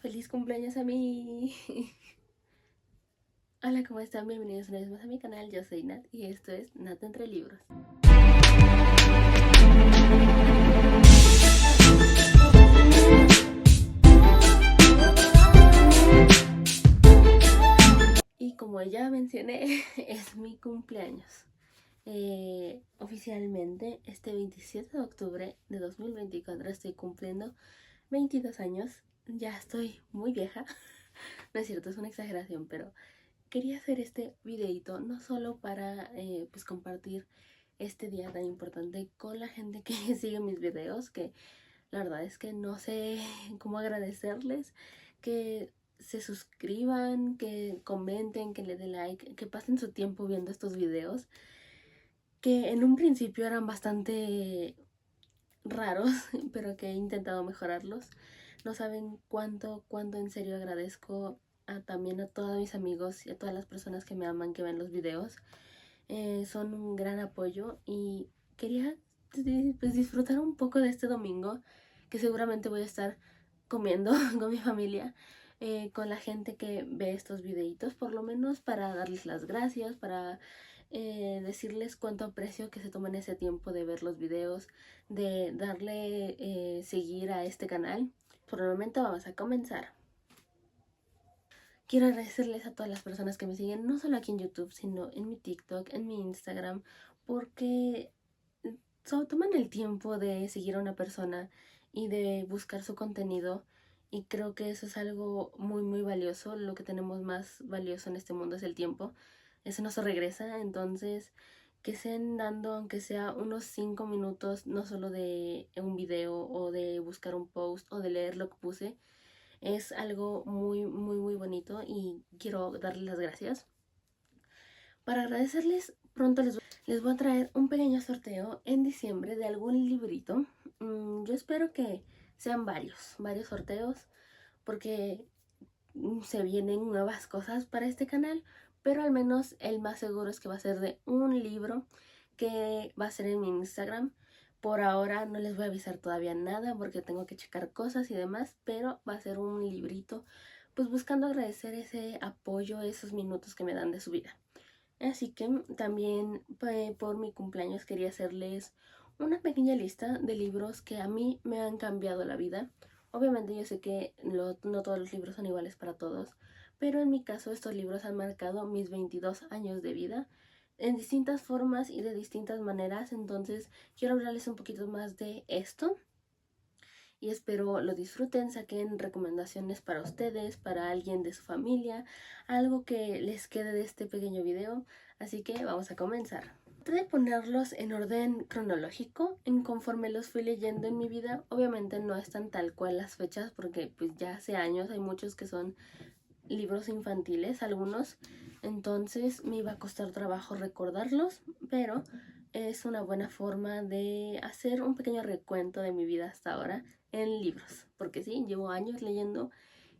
Feliz cumpleaños a mí. Hola, ¿cómo están? Bienvenidos una vez más a mi canal. Yo soy Nat y esto es Nat entre libros. Y como ya mencioné, es mi cumpleaños. Oficialmente, este 27 de octubre de 2024 estoy cumpliendo 22 años. Ya estoy muy vieja. No es cierto, es una exageración, pero quería hacer este videito no solo para pues compartir este día tan importante con la gente que sigue mis videos, que la verdad es que no sé cómo agradecerles, que se suscriban, que comenten, que le den like, que pasen su tiempo viendo estos videos, que en un principio eran bastante raros, pero que he intentado mejorarlos. No saben cuánto en serio agradezco también a todos mis amigos y a todas las personas que me aman, que ven los videos. Son un gran apoyo y quería pues, disfrutar un poco de este domingo, que seguramente voy a estar comiendo con mi familia, con la gente que ve estos videitos, por lo menos para darles las gracias, para decirles cuánto aprecio que se tomen ese tiempo de ver los videos, de darle seguir a este canal. Por el momento vamos a comenzar. Quiero agradecerles a todas las personas que me siguen, no solo aquí en YouTube, sino en mi TikTok, en mi Instagram, porque toman el tiempo de seguir a una persona y de buscar su contenido. Y creo que eso es algo muy valioso. Lo que tenemos más valioso en este mundo es el tiempo. Eso no se regresa, entonces que estén dando aunque sea unos 5 minutos, no solo de un video o de buscar un post o de leer lo que puse, es algo muy bonito y quiero darles las gracias. Para agradecerles, pronto les voy a traer un pequeño sorteo en diciembre de algún librito. Yo espero que sean varios sorteos, porque se vienen nuevas cosas para este canal, pero al menos el más seguro es que va a ser de un libro que va a ser en mi Instagram. Por ahora no les voy a avisar todavía nada porque tengo que checar cosas y demás, pero va a ser un librito, pues buscando agradecer ese apoyo, esos minutos que me dan de su vida. Así que también por mi cumpleaños quería hacerles una pequeña lista de libros que a mí me han cambiado la vida. Obviamente yo sé que no todos los libros son iguales para todos, pero en mi caso estos libros han marcado mis 22 años de vida en distintas formas y de distintas maneras. Entonces quiero hablarles un poquito más de esto y espero lo disfruten, saquen recomendaciones para ustedes, para alguien de su familia, algo que les quede de este pequeño video. Así que vamos a comenzar. Traté de ponerlos en orden cronológico, en conforme los fui leyendo en mi vida. Obviamente no están tal cual las fechas porque pues ya hace años hay muchos que son libros infantiles, algunos, entonces me iba a costar trabajo recordarlos, pero es una buena forma de hacer un pequeño recuento de mi vida hasta ahora en libros, porque sí, llevo años leyendo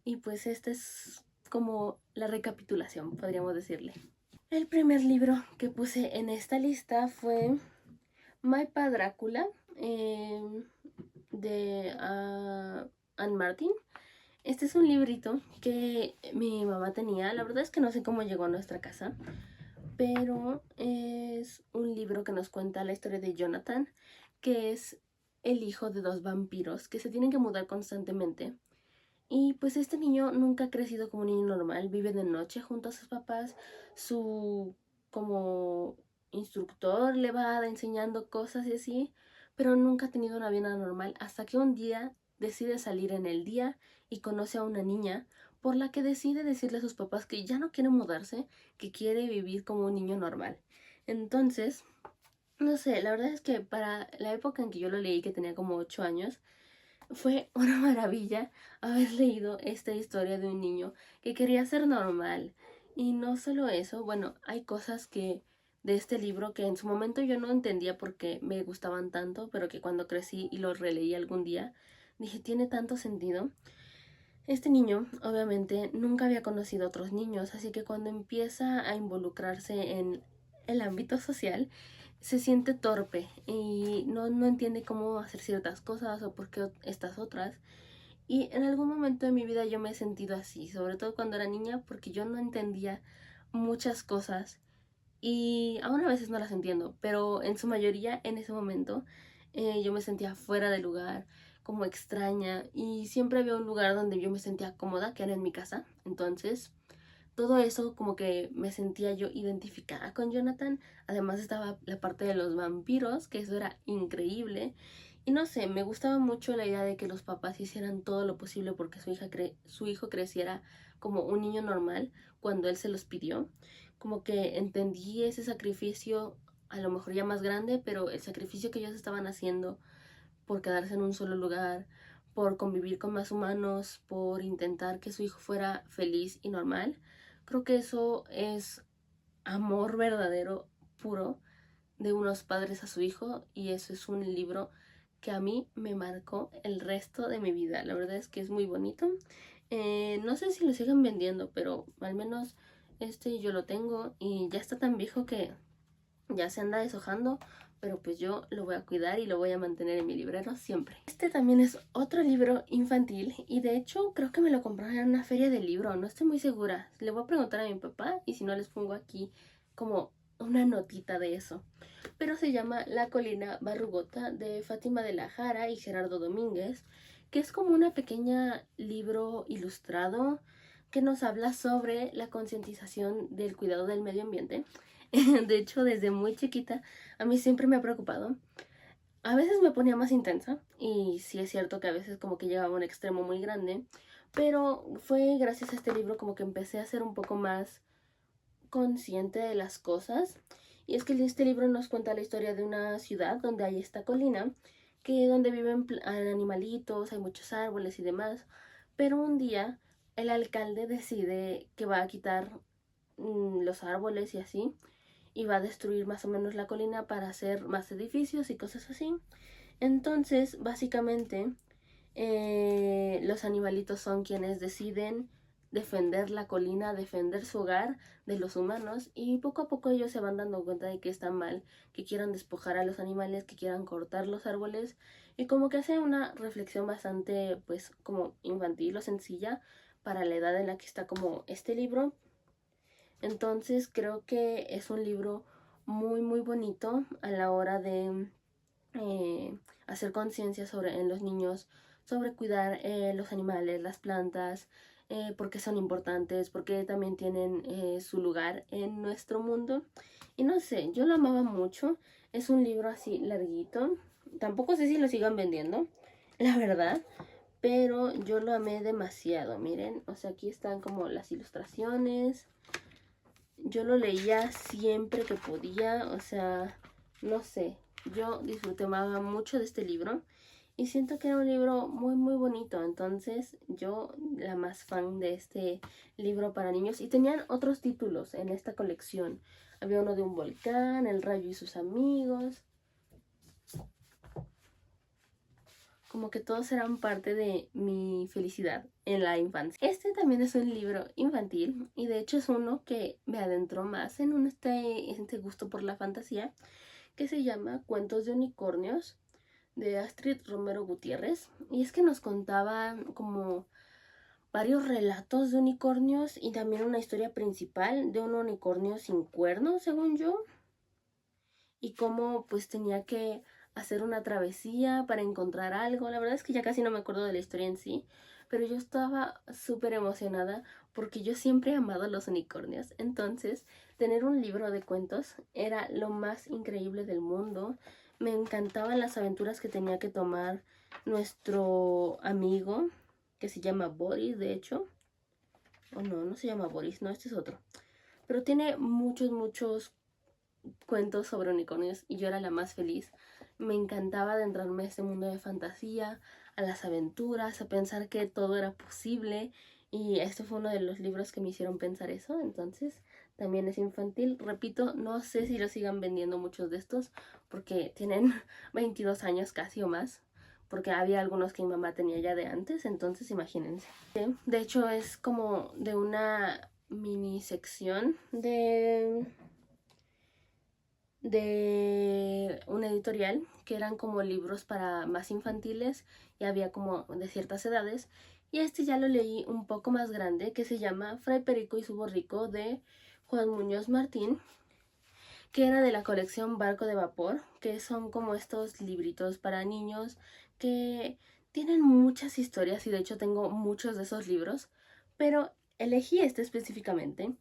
y pues esta es como la recapitulación, podríamos decirle. El primer libro que puse en esta lista fue My Pa Drácula, de Anne Martin. Este es un librito que mi mamá tenía. La verdad es que no sé cómo llegó a nuestra casa, pero es un libro que nos cuenta la historia de Jonathan, que es el hijo de dos vampiros que se tienen que mudar constantemente. Y pues este niño nunca ha crecido como un niño normal, vive de noche junto a sus papás, su como instructor le va enseñando cosas y así, pero nunca ha tenido una vida normal hasta que un día decide salir en el día y conoce a una niña por la que decide decirle a sus papás que ya no quiere mudarse, que quiere vivir como un niño normal. Entonces, no sé, la verdad es que para la época en que yo lo leí, que tenía como 8 años, fue una maravilla haber leído esta historia de un niño que quería ser normal. Y no solo eso, bueno, hay cosas que de este libro que en su momento yo no entendía por qué me gustaban tanto, pero que cuando crecí y lo releí algún día, dije, tiene tanto sentido. Este niño, obviamente, nunca había conocido a otros niños, así que cuando empieza a involucrarse en el ámbito social, se siente torpe y no entiende cómo hacer ciertas cosas o por qué estas otras. Y en algún momento de mi vida yo me he sentido así, sobre todo cuando era niña, porque yo no entendía muchas cosas y aún a veces no las entiendo, pero en su mayoría en ese momento yo me sentía fuera de lugar, como extraña, y siempre había un lugar donde yo me sentía cómoda, que era en mi casa. Entonces todo eso como que me sentía yo identificada con Jonathan. Además estaba la parte de los vampiros, que eso era increíble. Y no sé, me gustaba mucho la idea de que los papás hicieran todo lo posible porque su hijo creciera como un niño normal cuando él se los pidió. Como que entendí ese sacrificio, a lo mejor ya más grande, pero el sacrificio que ellos estaban haciendo por quedarse en un solo lugar, por convivir con más humanos, por intentar que su hijo fuera feliz y normal. Creo que eso es amor verdadero, puro, de unos padres a su hijo, y eso es un libro que a mí me marcó el resto de mi vida. La verdad es que es muy bonito. No sé si lo sigan vendiendo, pero al menos este yo lo tengo y ya está tan viejo que ya se anda deshojando, pero pues yo lo voy a cuidar y lo voy a mantener en mi librero siempre. Este también es otro libro infantil y de hecho creo que me lo compraron en una feria de libro, no estoy muy segura. Le voy a preguntar a mi papá y si no les pongo aquí como una notita de eso. Pero se llama La colina Barrugota, de Fátima de la Jara y Gerardo Domínguez, que es como una pequeña libro ilustrado que nos habla sobre la concientización del cuidado del medio ambiente. De hecho, desde muy chiquita a mí siempre me ha preocupado. A veces me ponía más intensa y sí es cierto que a veces como que llegaba a un extremo muy grande, pero fue gracias a este libro como que empecé a ser un poco más consciente de las cosas. Y es que este libro nos cuenta la historia de una ciudad donde hay esta colina, que donde viven animalitos, hay muchos árboles y demás. Pero un día el alcalde decide que va a quitar los árboles y así, y va a destruir más o menos la colina para hacer más edificios y cosas así. Entonces, básicamente, los animalitos son quienes deciden defender la colina, defender su hogar de los humanos, y poco a poco ellos se van dando cuenta de que está mal, que quieran despojar a los animales, que quieran cortar los árboles, y como que hace una reflexión bastante pues como infantil o sencilla para la edad en la que está como este libro. Entonces creo que es un libro muy muy bonito a la hora de hacer conciencia sobre en los niños, sobre cuidar los animales, las plantas, porque son importantes, porque también tienen su lugar en nuestro mundo. Y no sé, yo lo amaba mucho. Es un libro así larguito. Tampoco sé si lo sigan vendiendo, la verdad. Pero yo lo amé demasiado, miren. O sea, aquí están como las ilustraciones. Yo lo leía siempre que podía, o sea, no sé, yo disfrutaba mucho de este libro y siento que era un libro muy muy bonito. Entonces yo la más fan de este libro para niños, y tenían otros títulos en esta colección. Había uno de un volcán, El rayo y sus amigos, como que todos eran parte de mi felicidad en la infancia. Este también es un libro infantil y de hecho es uno que me adentró más en este gusto por la fantasía, que se llama Cuentos de unicornios, de Astrid Romero Gutiérrez. Y es que nos contaba como varios relatos de unicornios y también una historia principal de un unicornio sin cuernos, según yo, y cómo pues tenía que hacer una travesía para encontrar algo. La verdad es que ya casi no me acuerdo de la historia en sí, pero yo estaba súper emocionada porque yo siempre he amado los unicornios. Entonces, tener un libro de cuentos era lo más increíble del mundo. Me encantaban las aventuras que tenía que tomar nuestro amigo, que se llama Boris, de hecho. O no, no se llama Boris, no, este es otro. Pero tiene muchos, muchos cuentos sobre unicornios y yo era la más feliz. Me encantaba adentrarme a este mundo de fantasía, a las aventuras, a pensar que todo era posible, y este fue uno de los libros que me hicieron pensar eso. Entonces también es infantil. Repito, no sé si lo sigan vendiendo muchos de estos porque tienen 22 años casi o más, porque había algunos que mi mamá tenía ya de antes, entonces imagínense. De hecho es como de una mini sección de una editorial que eran como libros para más infantiles, y había como de ciertas edades. Y este ya lo leí un poco más grande, que se llama Fray Perico y su borrico, de Juan Muñoz Martín, que era de la colección Barco de Vapor, que son como estos libritos para niños que tienen muchas historias, y de hecho tengo muchos de esos libros, pero elegí este específicamente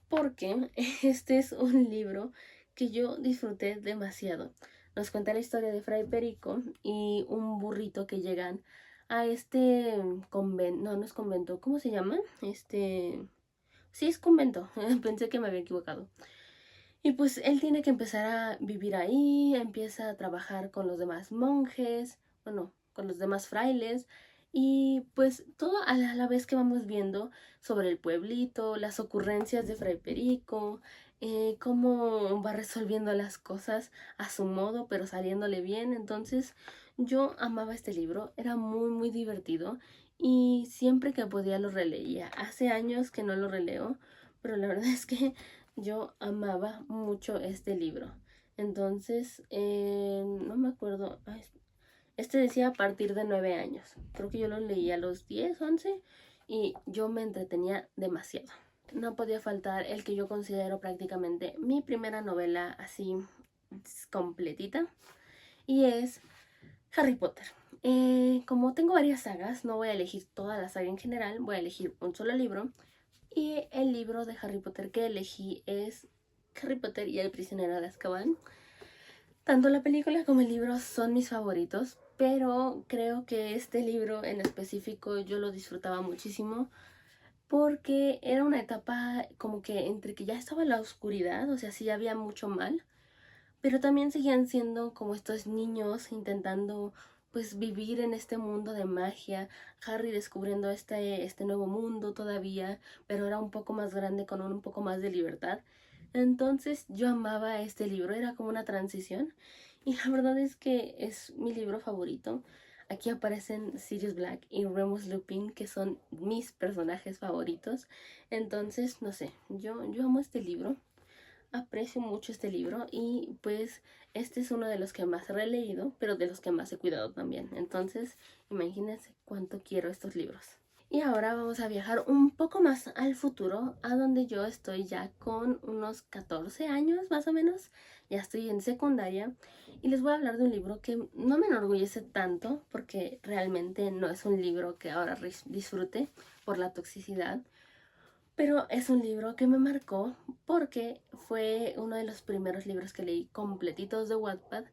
porque este es un libro que yo disfruté demasiado. Nos cuenta la historia de Fray Perico y un burrito que llegan a este convento, no, no es convento, ¿cómo se llama? Sí es convento, pensé que me había equivocado. Y pues él tiene que empezar a vivir ahí, empieza a trabajar con los demás monjes, bueno, con los demás frailes, y pues todo a la vez que vamos viendo sobre el pueblito, las ocurrencias de Fray Perico, cómo va resolviendo las cosas a su modo, pero saliéndole bien. Entonces yo amaba este libro, era muy muy divertido y siempre que podía lo releía. Hace años que no lo releo, pero la verdad es que yo amaba mucho este libro. Entonces, no me acuerdo. Este decía a partir de 9 años. Creo que yo lo leí a los 10, 11 y yo me entretenía demasiado. No podía faltar el que yo considero prácticamente mi primera novela así completita, y es Harry Potter. Como tengo varias sagas, no voy a elegir toda la saga en general, voy a elegir un solo libro. Y el libro de Harry Potter que elegí es Harry Potter y el prisionero de Azkaban. Tanto la película como el libro son mis favoritos, pero creo que este libro en específico yo lo disfrutaba muchísimo porque era una etapa como que entre que ya estaba la oscuridad, o sea, sí había mucho mal, pero también seguían siendo como estos niños intentando pues vivir en este mundo de magia, Harry descubriendo este nuevo mundo todavía, pero era un poco más grande con un poco más de libertad. Entonces yo amaba este libro, era como una transición, y la verdad es que es mi libro favorito. Aquí aparecen Sirius Black y Remus Lupin, que son mis personajes favoritos. Entonces, no sé, yo amo este libro, aprecio mucho este libro, y pues este es uno de los que más he releído, pero de los que más he cuidado también. Entonces, imagínense cuánto quiero estos libros. Y ahora vamos a viajar un poco más al futuro, a donde yo estoy ya con unos 14 años más o menos. Ya estoy en secundaria y les voy a hablar de un libro que no me enorgullece tanto porque realmente no es un libro que ahora disfrute por la toxicidad, pero es un libro que me marcó porque fue uno de los primeros libros que leí completitos de Wattpad,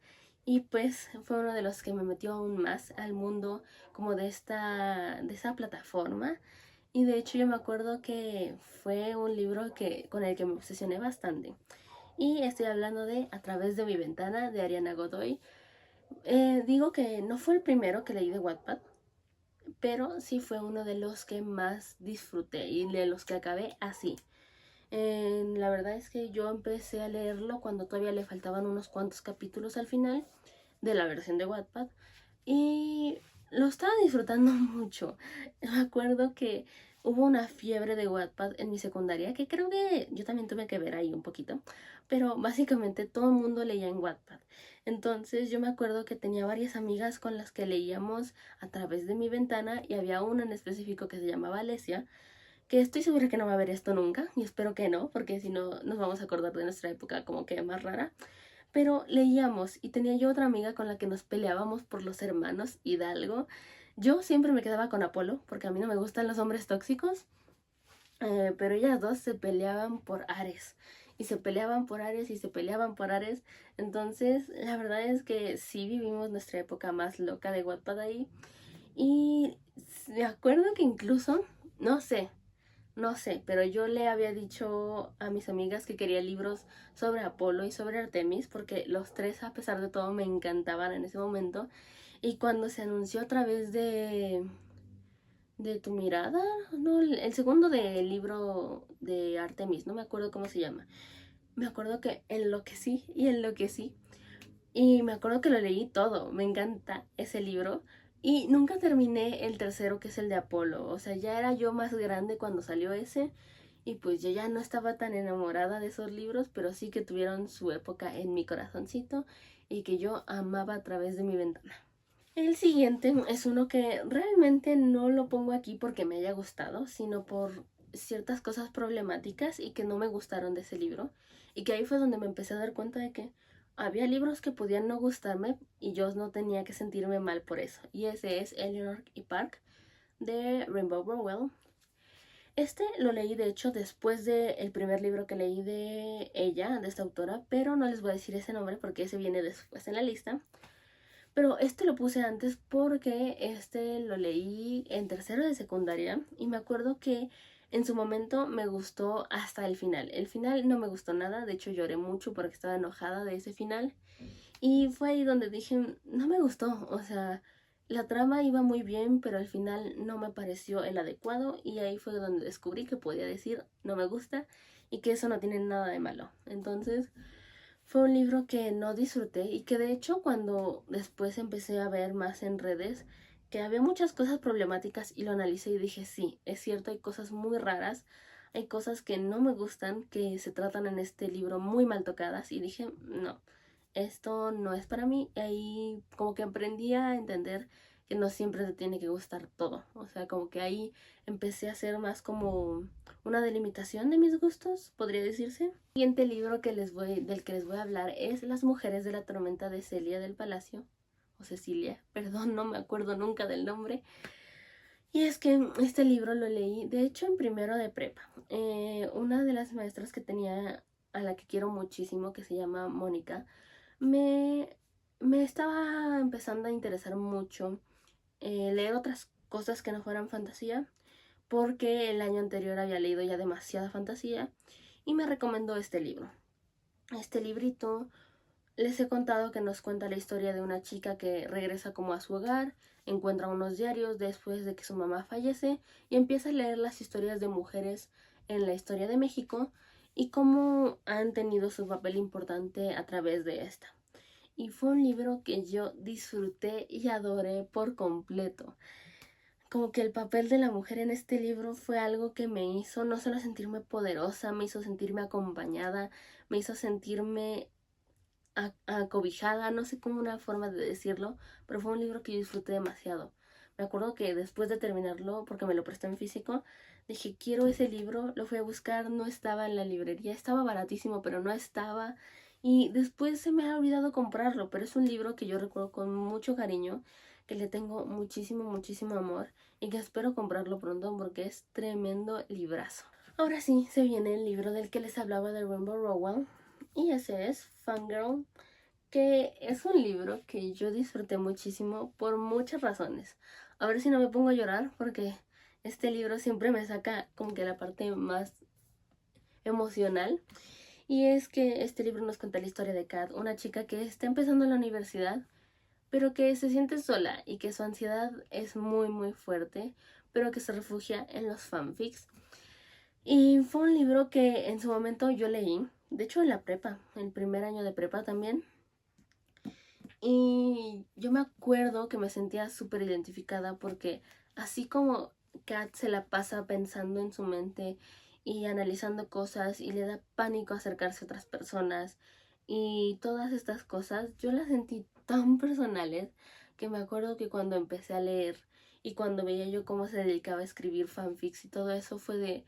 y pues fue uno de los que me metió aún más al mundo como de esa plataforma. Y de hecho yo me acuerdo que fue un libro con el que me obsesioné bastante. Y estoy hablando de A través de mi ventana, de Ariana Godoy. Digo que no fue el primero que leí de Wattpad, pero sí fue uno de los que más disfruté y de los que acabé así. La verdad es que yo empecé a leerlo cuando todavía le faltaban unos cuantos capítulos al final de la versión de Wattpad, y lo estaba disfrutando mucho. Me acuerdo que hubo una fiebre de Wattpad en mi secundaria, que creo que yo también tuve que ver ahí un poquito, pero básicamente todo el mundo leía en Wattpad. Entonces yo me acuerdo que tenía varias amigas con las que leíamos A través de mi ventana, y había una en específico que se llamaba Alesia, que estoy segura que no va a ver esto nunca, y espero que no, porque si no nos vamos a acordar de nuestra época como que más rara. Pero leíamos, y tenía yo otra amiga con la que nos peleábamos por los hermanos Hidalgo. Yo siempre me quedaba con Apolo, porque a mí no me gustan los hombres tóxicos, pero ellas dos se peleaban por Ares. Y se peleaban por Ares y se peleaban por Ares. Entonces, la verdad es que sí vivimos nuestra época más loca de Wattpad ahí. Y me acuerdo que incluso, no sé, pero yo le había dicho a mis amigas que quería libros sobre Apolo y sobre Artemis, porque los tres, a pesar de todo, me encantaban en ese momento. Y cuando se anunció a través de tu mirada, no, el segundo del libro de Artemis, no me acuerdo cómo se llama. Me acuerdo que enloquecí y enloquecí. Y me acuerdo que lo leí todo, me encanta ese libro. Y nunca terminé el tercero, que es el de Apolo. O sea, ya era yo más grande cuando salió ese. Y pues yo ya no estaba tan enamorada de esos libros, pero sí que tuvieron su época en mi corazoncito y que yo amaba A través de mi ventana. El siguiente es uno que realmente no lo pongo aquí porque me haya gustado, sino por ciertas cosas problemáticas y que no me gustaron de ese libro. Y que ahí fue donde me empecé a dar cuenta de que había libros que podían no gustarme y yo no tenía que sentirme mal por eso. Y ese es Eleanor y Park de Rainbow Rowell. Este lo leí de hecho después del primer libro que leí de ella, de esta autora, pero no les voy a decir ese nombre porque ese viene después en la lista. Pero este lo puse antes porque este lo leí en tercero de secundaria y me acuerdo que en su momento me gustó hasta el final. El final no me gustó nada, de hecho lloré mucho porque estaba enojada de ese final. Y fue ahí donde dije, no me gustó, o sea, la trama iba muy bien, pero al final no me pareció el adecuado y ahí fue donde descubrí que podía decir no me gusta y que eso no tiene nada de malo. Entonces fue un libro que no disfruté y que de hecho cuando después empecé a ver más en redes que había muchas cosas problemáticas y lo analicé y dije, sí, es cierto, hay cosas muy raras, hay cosas que no me gustan, que se tratan en este libro muy mal tocadas y dije, no, esto no es para mí. Y ahí como que aprendí a entender que no siempre te tiene que gustar todo. O sea, como que ahí empecé a hacer más como una delimitación de mis gustos, podría decirse. El siguiente libro del que les voy a hablar es Las mujeres de la tormenta de Celia del Palacio. O Cecilia, perdón, no me acuerdo nunca del nombre. Y es que este libro lo leí, de hecho, en primero de prepa. Una de las maestras que tenía, a la que quiero muchísimo, que se llama Mónica, me, me estaba empezando a interesar mucho leer otras cosas que no fueran fantasía, porque el año anterior había leído ya demasiada fantasía y me recomendó este libro. Este librito les he contado que nos cuenta la historia de una chica que regresa como a su hogar, encuentra unos diarios después de que su mamá fallece y empieza a leer las historias de mujeres en la historia de México y cómo han tenido su papel importante a través de esta. Y fue un libro que yo disfruté y adoré por completo. Como que el papel de la mujer en este libro fue algo que me hizo no solo sentirme poderosa, me hizo sentirme acompañada, me hizo sentirme acobijada, no sé cómo una forma de decirlo, pero fue un libro que yo disfruté demasiado. Me acuerdo que después de terminarlo, porque me lo presté en físico, dije, quiero ese libro, lo fui a buscar, no estaba en la librería, estaba baratísimo, pero no estaba. Y después se me ha olvidado comprarlo, pero es un libro que yo recuerdo con mucho cariño, que le tengo muchísimo, muchísimo amor y que espero comprarlo pronto porque es tremendo librazo. Ahora sí, se viene el libro del que les hablaba de Rainbow Rowell y ese es Fangirl, que es un libro que yo disfruté muchísimo por muchas razones. A ver si no me pongo a llorar porque este libro siempre me saca como que la parte más emocional. Y es que este libro nos cuenta la historia de Kat, una chica que está empezando en la universidad, pero que se siente sola y que su ansiedad es muy muy fuerte, pero que se refugia en los fanfics. Y fue un libro que en su momento yo leí, de hecho en la prepa, el primer año de prepa también. Y yo me acuerdo que me sentía súper identificada porque así como Kat se la pasa pensando en su mente y analizando cosas y le da pánico acercarse a otras personas y todas estas cosas, yo las sentí tan personales que me acuerdo que cuando empecé a leer y cuando veía yo cómo se dedicaba a escribir fanfics y todo eso fue de,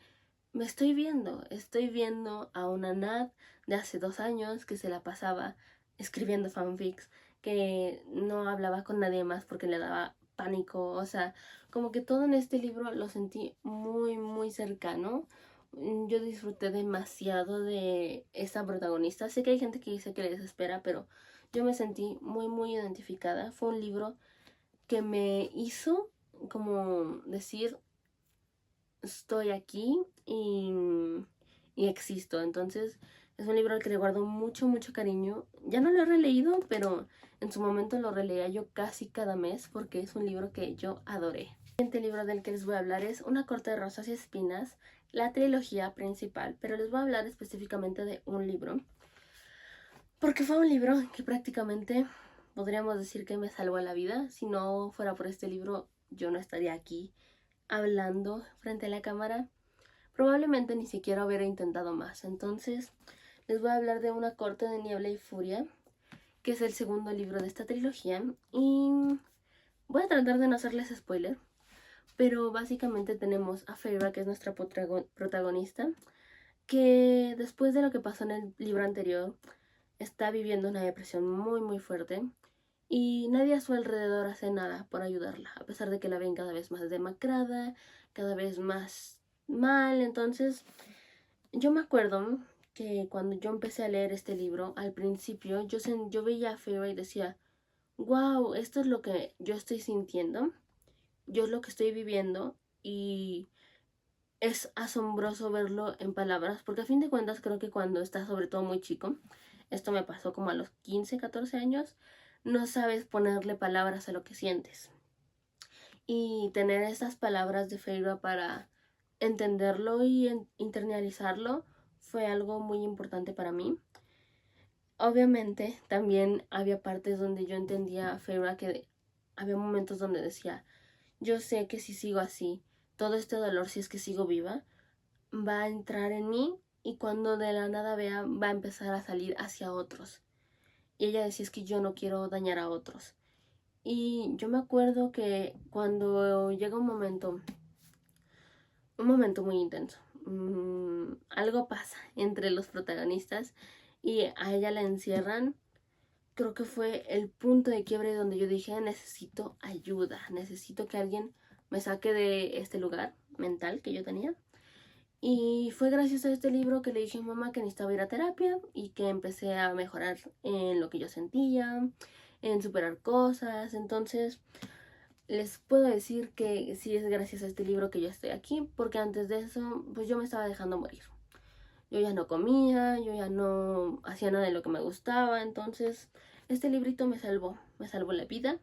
me estoy viendo a una Nat de hace 2 años que se la pasaba escribiendo fanfics, que no hablaba con nadie más porque le daba pánico, o sea, como que todo en este libro lo sentí muy, muy cercano. Yo disfruté demasiado de esta protagonista. Sé que hay gente que dice que le desespera, pero yo me sentí muy, muy identificada. Fue un libro que me hizo como decir, estoy aquí y existo. Entonces es un libro al que le guardo mucho, mucho cariño. Ya no lo he releído, pero en su momento lo releía yo casi cada mes porque es un libro que yo adoré. El siguiente libro del que les voy a hablar es Una corte de rosas y espinas, la trilogía principal, pero les voy a hablar específicamente de un libro porque fue un libro que prácticamente podríamos decir que me salvó la vida. Si no fuera por este libro, yo no estaría aquí hablando frente a la cámara. Probablemente ni siquiera hubiera intentado más. Entonces, les voy a hablar de Una corte de niebla y furia, que es el segundo libro de esta trilogía. Y Voy a tratar de no hacerles spoiler, pero básicamente tenemos a Feyre, que es nuestra protagonista, que después de lo que pasó en el libro anterior, está viviendo una depresión muy muy fuerte y nadie a su alrededor hace nada por ayudarla, a pesar de que la ven cada vez más demacrada, cada vez más mal. Entonces, yo me acuerdo que cuando yo empecé a leer este libro, al principio yo veía a Feyre y decía, wow, esto es lo que yo estoy sintiendo, yo es lo que estoy viviendo y es asombroso verlo en palabras, porque a fin de cuentas creo que cuando estás sobre todo muy chico, esto me pasó como a los 15, 14 años, no sabes ponerle palabras a lo que sientes. Y tener esas palabras de Feyre para entenderlo y internalizarlo fue algo muy importante para mí. Obviamente también había partes donde yo entendía a Feyre, que había momentos donde decía, yo sé que si sigo así, todo este dolor, si es que sigo viva, va a entrar en mí y cuando de la nada vea, va a empezar a salir hacia otros. Y ella decía, es que yo no quiero dañar a otros. Y yo me acuerdo que cuando llega un momento muy intenso, algo pasa entre los protagonistas y a ella la encierran. Creo que fue el punto de quiebre donde yo dije, necesito ayuda, necesito que alguien me saque de este lugar mental que yo tenía. Y fue gracias a este libro que le dije a mi mamá que necesitaba ir a terapia y que empecé a mejorar en lo que yo sentía, en superar cosas. Entonces, les puedo decir que sí es gracias a este libro que yo estoy aquí, porque antes de eso, pues yo me estaba dejando morir. Yo ya no comía, yo ya no hacía nada de lo que me gustaba, entonces este librito me salvó la vida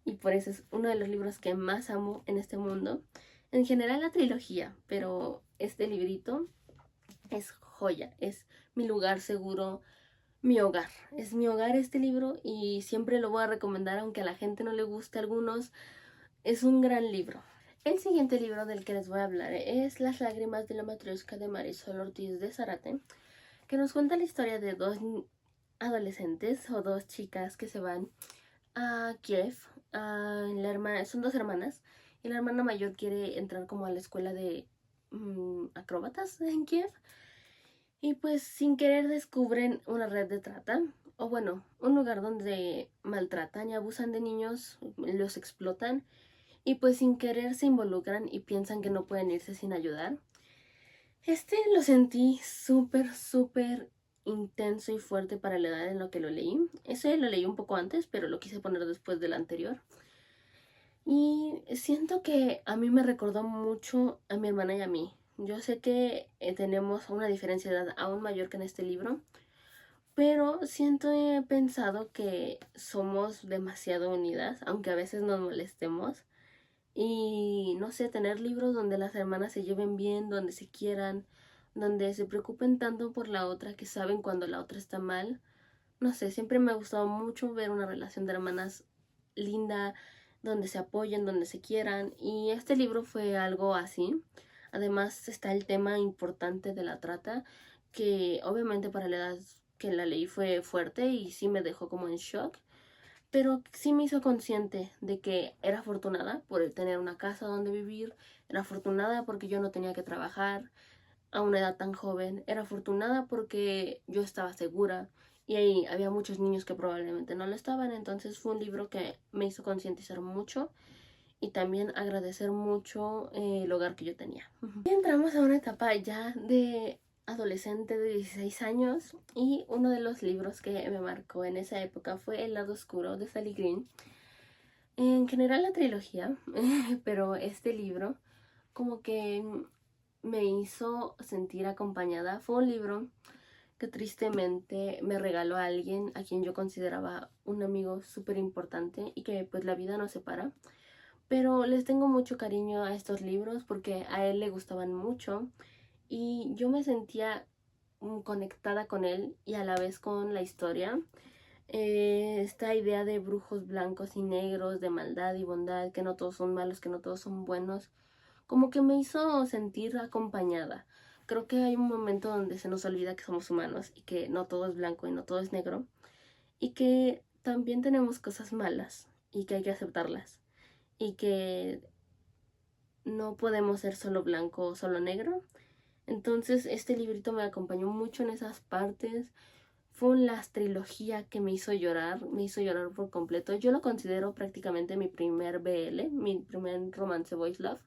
y por eso es uno de los libros que más amo en este mundo. En general la trilogía, pero este librito es joya, es mi lugar seguro, mi hogar. Es mi hogar este libro y siempre lo voy a recomendar aunque a la gente no le guste a algunos. Es un gran libro. El siguiente libro del que les voy a hablar es Las lágrimas de la matrioshka de Marisol Ortiz de Zárate, que nos cuenta la historia de dos adolescentes o dos chicas que se van a Kiev. Son dos hermanas y la hermana mayor quiere entrar como a la escuela de acróbatas en Kiev y pues sin querer descubren una red de trata, o bueno, un lugar donde maltratan y abusan de niños, los explotan y pues sin querer se involucran y piensan que no pueden irse sin ayudar. Este lo sentí súper, súper intenso y fuerte para la edad en lo que lo leí. Ese lo leí un poco antes, pero lo quise poner después del anterior. Y siento que a mí me recordó mucho a mi hermana y a mí. Yo sé que tenemos una diferencia de edad aún mayor que en este libro, pero siento he pensado que somos demasiado unidas, aunque a veces nos molestemos. Y no sé, tener libros donde las hermanas se lleven bien, donde se quieran, donde se preocupen tanto por la otra que saben cuando la otra está mal. No sé, siempre me ha gustado mucho ver una relación de hermanas linda, donde se apoyen, donde se quieran. Y este libro fue algo así. Además está el tema importante de la trata, que obviamente para la edad que la leí fue fuerte y sí me dejó como en shock, pero sí me hizo consciente de que era afortunada por tener una casa donde vivir, era afortunada porque yo no tenía que trabajar a una edad tan joven, era afortunada porque yo estaba segura y ahí había muchos niños que probablemente no lo estaban. Entonces fue un libro que me hizo concientizar mucho y también agradecer mucho el hogar que yo tenía. Y entramos a una etapa ya de adolescente de 16 años y uno de los libros que me marcó en esa época fue El lado oscuro de Sally Green. En general la trilogía, pero este libro como que me hizo sentir acompañada. Fue un libro que tristemente me regaló a alguien a quien yo consideraba un amigo súper importante y que pues la vida nos separa. Pero les tengo mucho cariño a estos libros porque a él le gustaban mucho y yo me sentía conectada con él y a la vez con la historia. Esta idea de brujos blancos y negros, de maldad y bondad, que no todos son malos, que no todos son buenos, como que me hizo sentir acompañada. Creo que hay un momento donde se nos olvida que somos humanos y que no todo es blanco y no todo es negro y que también tenemos cosas malas y que hay que aceptarlas. y que no podemos ser solo blanco o solo negro. Entonces este librito me acompañó mucho en esas partes. Fue la trilogía que me hizo llorar por completo. Yo lo considero prácticamente mi primer BL, mi primer romance boys love,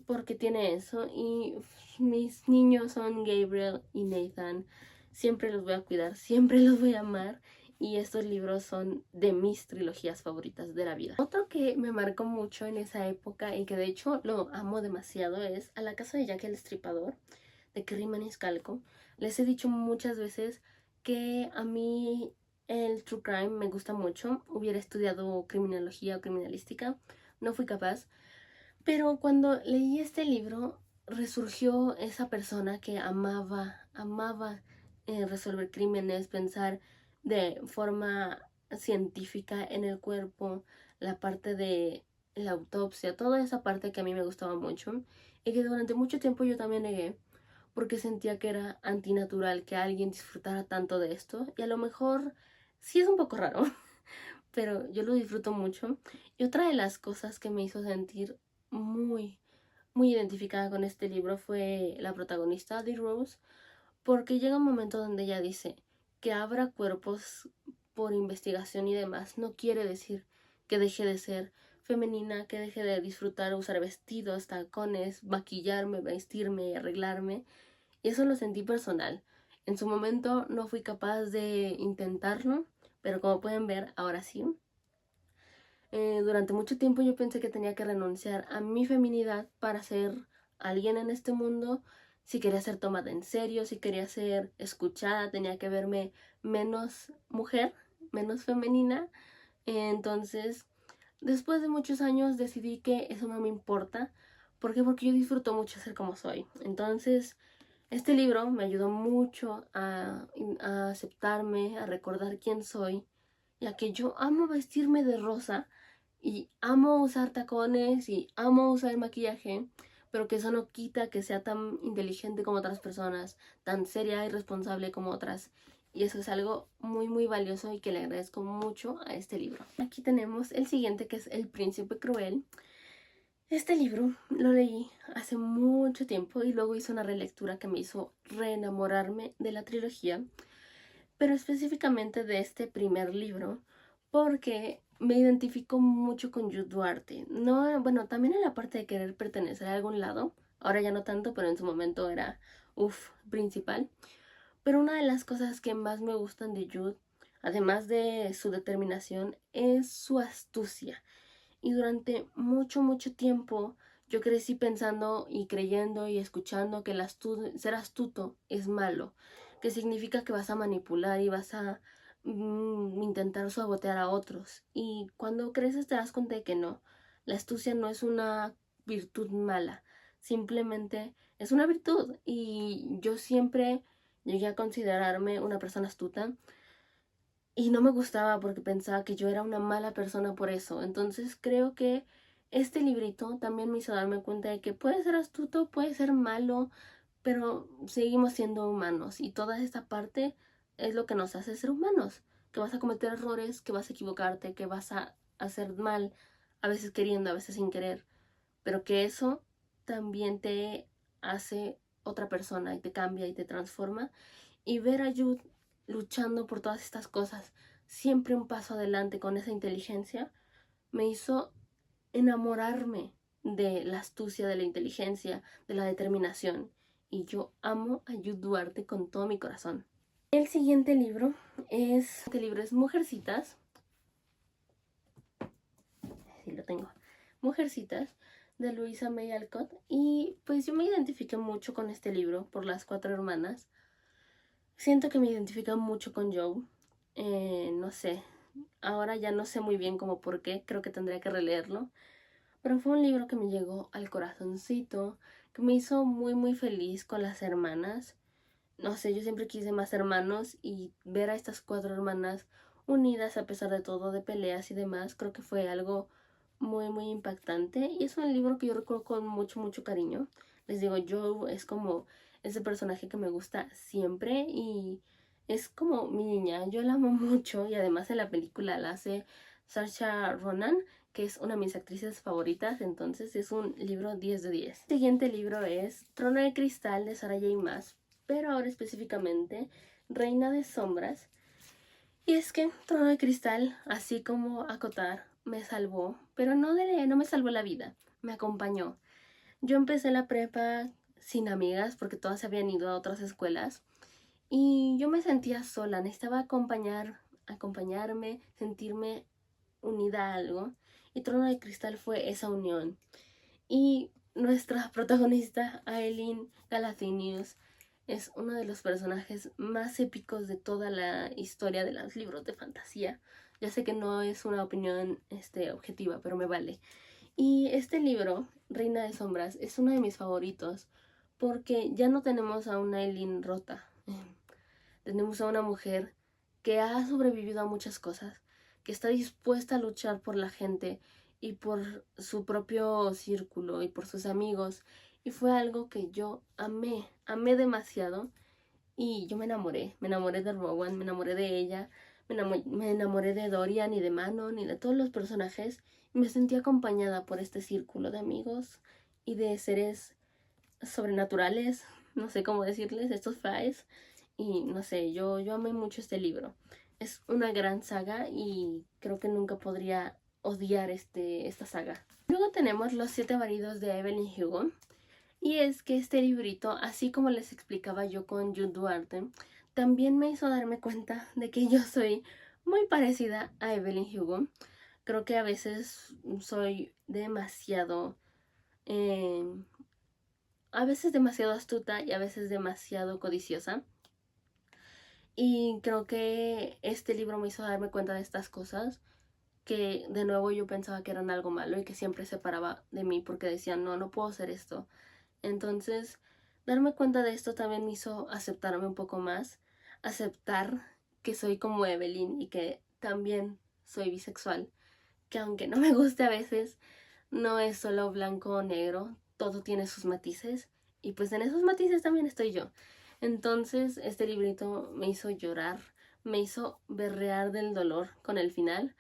porque tiene eso. Y mis niños son Gabriel y Nathan. Siempre los voy a cuidar, siempre los voy a amar. Y estos libros son de mis trilogías favoritas de la vida. Otro que me marcó mucho en esa época y que de hecho lo amo demasiado es A la casa de Jack el Destripador, de Kerry Maniscalco. Les he dicho muchas veces que a mí el true crime me gusta mucho. Hubiera estudiado criminología o criminalística, no fui capaz. Pero cuando leí este libro, resurgió esa persona que amaba resolver crímenes, pensar de forma científica en el cuerpo, la parte de la autopsia, toda esa parte que a mí me gustaba mucho y que durante mucho tiempo yo también negué porque sentía que era antinatural que alguien disfrutara tanto de esto y a lo mejor sí es un poco raro, pero yo lo disfruto mucho. Y otra de las cosas que me hizo sentir muy, muy identificada con este libro fue la protagonista, de Rose, porque llega un momento donde ella dice que abra cuerpos por investigación y demás no quiere decir que deje de ser femenina, que deje de disfrutar usar vestidos, tacones, maquillarme, vestirme, arreglarme. Y eso lo sentí personal. En su momento no fui capaz de intentarlo, pero como pueden ver, ahora sí. Durante mucho tiempo yo pensé que tenía que renunciar a mi feminidad para ser alguien en este mundo. Si quería ser tomada en serio, si quería ser escuchada, tenía que verme menos mujer, menos femenina. Entonces, después de muchos años decidí que eso no me importa. ¿Por qué? Porque yo disfruto mucho ser como soy. Entonces, este libro me ayudó mucho a aceptarme, a recordar quién soy, ya que yo amo vestirme de rosa y amo usar tacones y amo usar maquillaje, pero que eso no quita que sea tan inteligente como otras personas, tan seria y responsable como otras. Y eso es algo muy muy valioso y que le agradezco mucho a este libro. Aquí tenemos el siguiente, que es El Príncipe Cruel. Este libro lo leí hace mucho tiempo y luego hice una relectura que me hizo reenamorarme de la trilogía, pero específicamente de este primer libro, porque me identifico mucho con Jude Duarte. No, bueno, también en la parte de querer pertenecer a algún lado, ahora ya no tanto, pero en su momento era, principal. Pero una de las cosas que más me gustan de Jude, además de su determinación, es su astucia. Y durante mucho, mucho tiempo yo crecí pensando y creyendo y escuchando que ser astuto es malo, que significa que vas a manipular y vas a intentar sabotear a otros. Y cuando creces te das cuenta de que no, la astucia no es una virtud mala, simplemente es una virtud. Y yo siempre llegué a considerarme una persona astuta y no me gustaba porque pensaba que yo era una mala persona por eso. Entonces creo que este librito también me hizo darme cuenta de que puede ser astuto, puede ser malo, pero seguimos siendo humanos y toda esta parte es lo que nos hace ser humanos, que vas a cometer errores, que vas a equivocarte, que vas a hacer mal, a veces queriendo, a veces sin querer, pero que eso también te hace otra persona y te cambia y te transforma. Y ver a Jude luchando por todas estas cosas, siempre un paso adelante con esa inteligencia, me hizo enamorarme de la astucia, de la inteligencia, de la determinación. Y yo amo a Jude Duarte con todo mi corazón. El siguiente libro es Mujercitas. Sí, lo tengo. Mujercitas, de Louisa May Alcott. Y pues yo me identifiqué mucho con este libro por las cuatro hermanas. Siento que me identifica mucho con Joe. No sé, ahora ya no sé muy bien cómo por qué, creo que tendría que releerlo. Pero fue un libro que me llegó al corazoncito, que me hizo muy muy feliz con las hermanas. No sé, yo siempre quise más hermanos y ver a estas cuatro hermanas unidas a pesar de todo, de peleas y demás, creo que fue algo muy muy impactante. Y es un libro que yo recuerdo con mucho mucho cariño. Les digo, Joe es como ese personaje que me gusta siempre y es como mi niña, yo la amo mucho y además en la película la hace Saoirse Ronan, que es una de mis actrices favoritas, entonces es un libro 10 de 10. El siguiente libro es Trono de Cristal de Sarah J. Maas, pero ahora específicamente Reina de Sombras. Y es que Trono de Cristal, así como Acotar, me salvó, pero no me salvó la vida, me acompañó. Yo empecé la prepa sin amigas porque todas se habían ido a otras escuelas y yo me sentía sola, necesitaba acompañarme, sentirme unida a algo, y Trono de Cristal fue esa unión. Y nuestra protagonista, Aelin Galathynius, es uno de los personajes más épicos de toda la historia de los libros de fantasía. Ya sé que no es una opinión objetiva, pero me vale. Y este libro, Reina de Sombras, es uno de mis favoritos porque ya no tenemos a una Aelin rota. Tenemos a una mujer que ha sobrevivido a muchas cosas, que está dispuesta a luchar por la gente y por su propio círculo y por sus amigos. Y fue algo que yo amé demasiado. Y yo me enamoré de Rowan, me enamoré de ella, me enamoré de Dorian y de Manon y de todos los personajes. Y me sentí acompañada por este círculo de amigos y de seres sobrenaturales, no sé cómo decirles, estos faes. Y no sé, yo amé mucho este libro. Es una gran saga y creo que nunca podría odiar esta saga. Luego tenemos Los siete maridos de Evelyn Hugo. Y es que este librito, así como les explicaba yo con Jude Duarte, también me hizo darme cuenta de que yo soy muy parecida a Evelyn Hugo. Creo que a veces soy a veces demasiado astuta y a veces demasiado codiciosa. Y creo que este libro me hizo darme cuenta de estas cosas, que de nuevo yo pensaba que eran algo malo y que siempre se separaba de mí porque decían, no, no puedo hacer esto. Entonces, darme cuenta de esto también me hizo aceptarme un poco más, aceptar que soy como Evelyn y que también soy bisexual, que aunque no me guste a veces, no es solo blanco o negro, todo tiene sus matices y pues en esos matices también estoy yo. Entonces, este librito me hizo llorar, me hizo berrear del dolor con el final,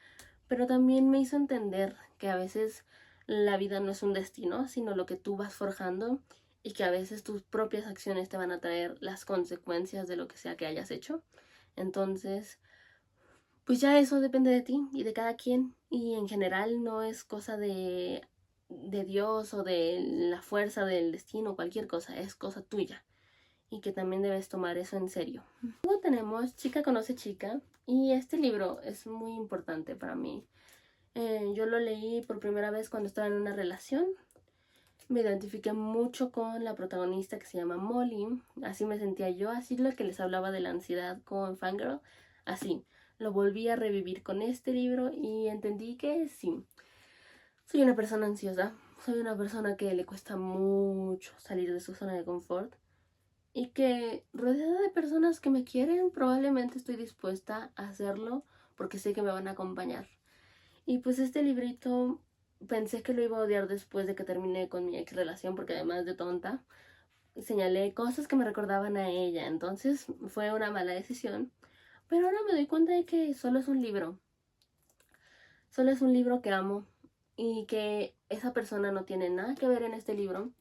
pero también me hizo entender que a veces la vida no es un destino, sino lo que tú vas forjando, y que a veces tus propias acciones te van a traer las consecuencias de lo que sea que hayas hecho. Entonces, pues ya eso depende de ti y de cada quien, y en general no es cosa de Dios o de la fuerza del destino, cualquier cosa, es cosa tuya y que también debes tomar eso en serio. Luego tenemos Chica conoce chica, y este libro es muy importante para mí. Yo lo leí por primera vez cuando estaba en una relación. Me identifiqué mucho con la protagonista que se llama Molly. Así me sentía yo, así lo que les hablaba de la ansiedad con Fangirl. Así, lo volví a revivir con este libro y entendí que sí, soy una persona ansiosa. Soy una persona que le cuesta mucho salir de su zona de confort. Y que rodeada de personas que me quieren, probablemente estoy dispuesta a hacerlo porque sé que me van a acompañar. Y pues este librito pensé que lo iba a odiar después de que terminé con mi ex relación, porque además de tonta, señalé cosas que me recordaban a ella. Entonces fue una mala decisión. Pero ahora me doy cuenta de que solo es un libro. Solo es un libro que amo y que esa persona no tiene nada que ver en este libro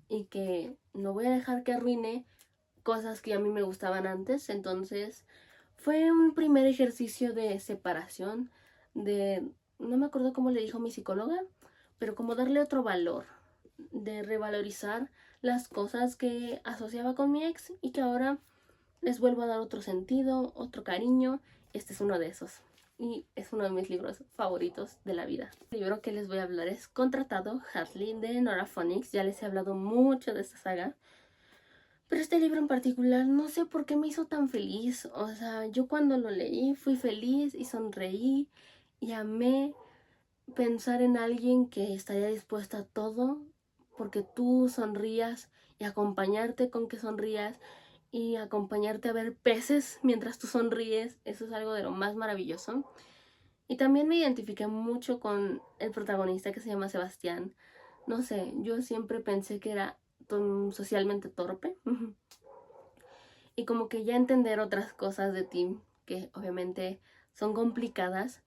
y que no voy a dejar que arruine cosas que a mí me gustaban antes. Entonces fue un primer ejercicio de separación, no me acuerdo cómo le dijo mi psicóloga, pero como darle otro valor, de revalorizar las cosas que asociaba con mi ex y que ahora les vuelvo a dar otro sentido, otro cariño. Este es uno de esos. Y es uno de mis libros favoritos de la vida. El libro que les voy a hablar es Contratado, Hartley, de Nora Phoenix. Ya les he hablado mucho de esta saga. Pero este libro en particular, no sé por qué me hizo tan feliz. O sea, yo cuando lo leí fui feliz y sonreí y amé pensar en alguien que estaría dispuesta a todo porque tú sonrías, y acompañarte con que sonrías y acompañarte a ver peces mientras tú sonríes. Eso es algo de lo más maravilloso. Y también me identifiqué mucho con el protagonista que se llama Sebastián. No sé, yo siempre pensé que era socialmente torpe. Y como que ya entender otras cosas de ti, que obviamente son complicadas,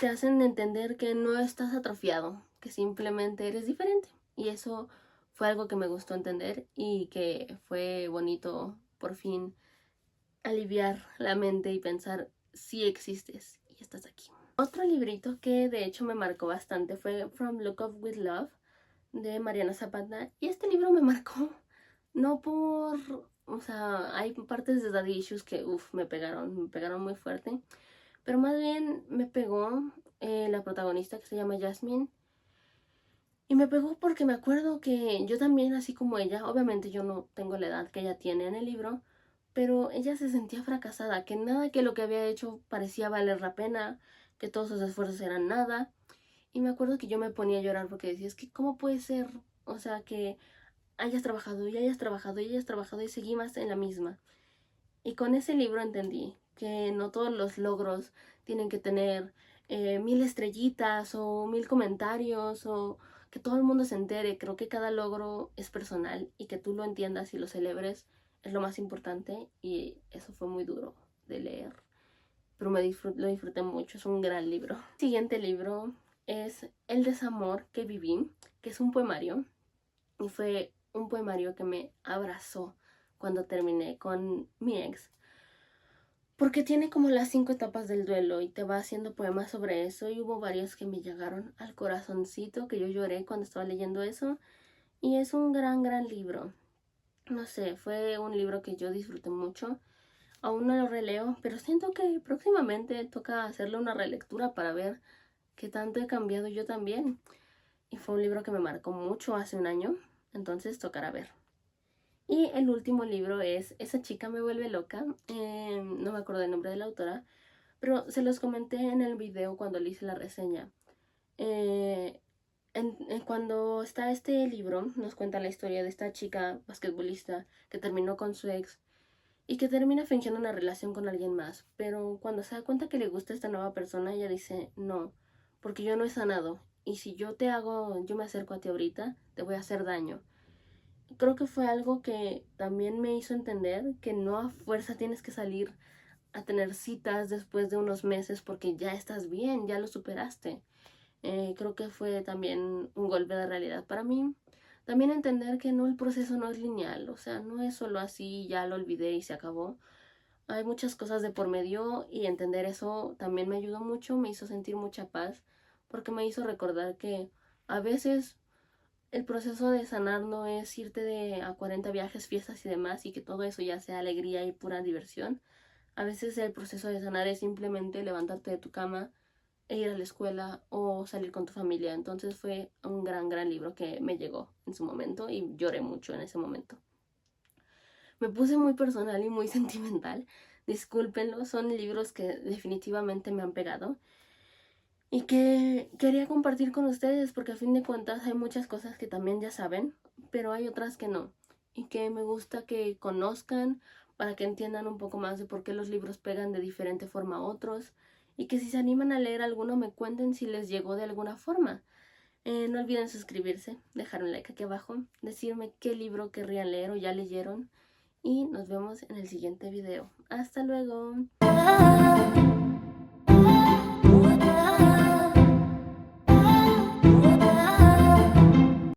te hacen entender que no estás atrofiado, que simplemente eres diferente. Y eso fue algo que me gustó entender y que fue bonito por fin aliviar la mente y pensar si existes y estás aquí. Otro librito que de hecho me marcó bastante fue From Look Up With Love de Mariana Zapata. Y este libro me marcó no por... O sea, hay partes de Daddy Issues que, me pegaron muy fuerte. Pero más bien me pegó la protagonista que se llama Jasmine. Y me pegó porque me acuerdo que yo también, así como ella, obviamente yo no tengo la edad que ella tiene en el libro, pero ella se sentía fracasada, que nada que lo que había hecho parecía valer la pena, que todos sus esfuerzos eran nada. Y me acuerdo que yo me ponía a llorar porque decía, es que ¿cómo puede ser? O sea, que hayas trabajado y hayas trabajado y hayas trabajado y seguimos en la misma. Y con ese libro entendí que no todos los logros tienen que tener 1000 estrellitas o 1000 comentarios o que todo el mundo se entere. Creo que cada logro es personal y que tú lo entiendas y lo celebres es lo más importante, y eso fue muy duro de leer, pero lo disfruté mucho, es un gran libro. El siguiente libro es El desamor que viví, que es un poemario, y fue un poemario que me abrazó cuando terminé con mi ex, porque tiene como las 5 etapas del duelo y te va haciendo poemas sobre eso, y hubo varios que me llegaron al corazoncito, que yo lloré cuando estaba leyendo eso, y es un gran libro. No sé, fue un libro que yo disfruté mucho. Aún no lo releo, pero siento que próximamente toca hacerle una relectura para ver qué tanto he cambiado yo también. Y fue un libro que me marcó mucho hace un año, entonces tocará ver. Y el último libro es Esa chica me vuelve loca. No me acuerdo el nombre de la autora, pero se los comenté en el video cuando le hice la reseña. Cuando está este libro, nos cuenta la historia de esta chica basquetbolista que terminó con su ex y que termina fingiendo una relación con alguien más. Pero cuando se da cuenta que le gusta esta nueva persona, ella dice, no, porque yo no he sanado. Y si yo me acerco a ti ahorita, te voy a hacer daño. Creo que fue algo que también me hizo entender que no a fuerza tienes que salir a tener citas después de unos meses porque ya estás bien, ya lo superaste. Creo que fue también un golpe de realidad para mí. También entender que no, el proceso no es lineal, o sea, no es solo así, ya lo olvidé y se acabó. Hay muchas cosas de por medio, y entender eso también me ayudó mucho, me hizo sentir mucha paz, porque me hizo recordar que a veces el proceso de sanar no es irte a 40 viajes, fiestas y demás, y que todo eso ya sea alegría y pura diversión. A veces el proceso de sanar es simplemente levantarte de tu cama e ir a la escuela o salir con tu familia. Entonces fue un gran libro que me llegó en su momento y lloré mucho en ese momento. Me puse muy personal y muy sentimental. Discúlpenlo, son libros que definitivamente me han pegado y que quería compartir con ustedes, porque a fin de cuentas hay muchas cosas que también ya saben, pero hay otras que no, y que me gusta que conozcan para que entiendan un poco más de por qué los libros pegan de diferente forma a otros, y que si se animan a leer alguno me cuenten si les llegó de alguna forma. No olviden suscribirse, dejar un like aquí abajo, decirme qué libro querrían leer o ya leyeron, y nos vemos en el siguiente video. ¡Hasta luego!